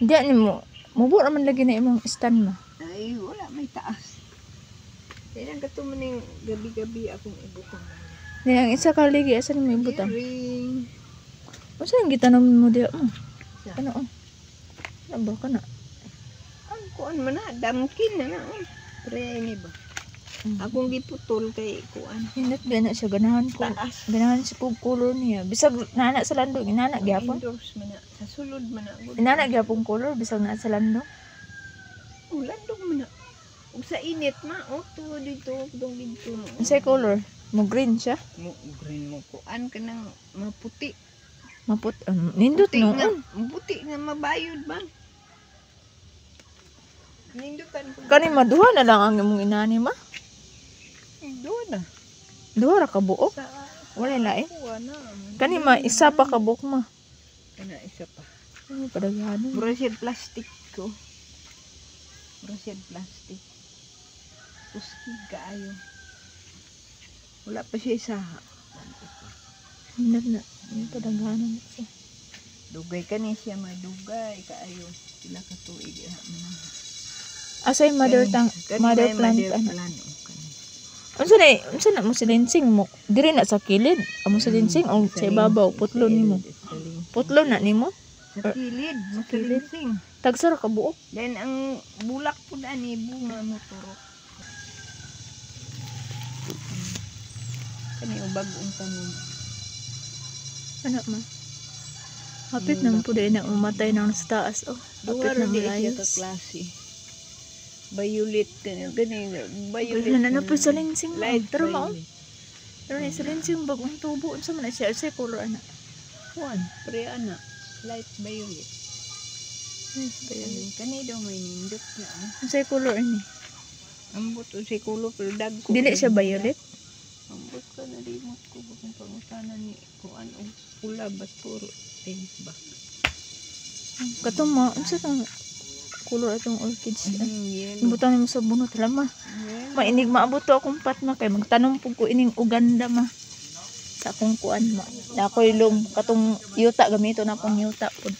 Di ni mo. Mubo naman lagi na imong stand mo. Ay, wala may taas. Kaya gato man yung gabi-gabi akong ibutang. Di ang isa ka ligi asa ni mo ibutang. Ring. Unsa ang gitanom mo diha mo? Ano oh? Ano ba kana? Ang kuan man na, damkin na na. Pre ini ba? Akong giputol kay kuan. Hindot ba na siya ganahan ko. Taas. Ganahan si pug color niya. Bisag nana sa landong, inana gyapon. Indoors man na. Sa sulod man na. Inana gyapon color bisag na sa landong. Ulandong man na. Ug sa init ma, to dito, dong dito. Unsay color? Mo green siya. Mo green mo kuan kanang maputi. Maput nindot Puti nga, noon. puti nga mabayod ba? Nindutan ko. Kani maduha na lang ang imong inani ma. Doon na. Duha ra ka buok. Sa Wala lain. kuha na. Kani ma isa pa ka buok ma. Kana isa pa. Ano padaghanon. Mura siya plastic ko. Mura siya plastic. Puskig kaayo. Wala pa siya isa. Hindot na. Ano padaghanon siya. Dugay ka ni siya madugay kaayo. Sila ka tuig. Asay mother plant ano. Unsa na mo silinsing mo? Diri na sa kilid. Amo silinsing o sa ibabaw putlon nimo. Putlon na nimo. Sa kilid, masalinsing. Tagsara ka buok. Then ang bulak po na ni bunga mo turok. Kani ubag ang tanom. Ano ma? Hapit nang puday na umatay nang sa taas oh. Duwa Hapit rin nang di siya ka layos. klase. Violet gani violet. Wala na po sa linsing mo. Light Pero mao. violet. Pero ni sa linsing bagong tubo unsa man na siya sa color ana. Juan, pre ana, light violet. Kani daw may nindot na. Unsa color ini? Ambot o si kulo pero dagko. Dili siya violet. Ambot ka na limot ko bakong pangutanan ni kuan og pula bat puro pink ba. Katong mo unsa tong color atong orchids. Yellow. Ibutan nimo sa bunot lama. Yellow. Mainig maabuto akong patma kay magtanom pug ko ining uganda ma. Sa akong kuan ma. Na ako'y lum katong yuta gamito na akong yuta pud.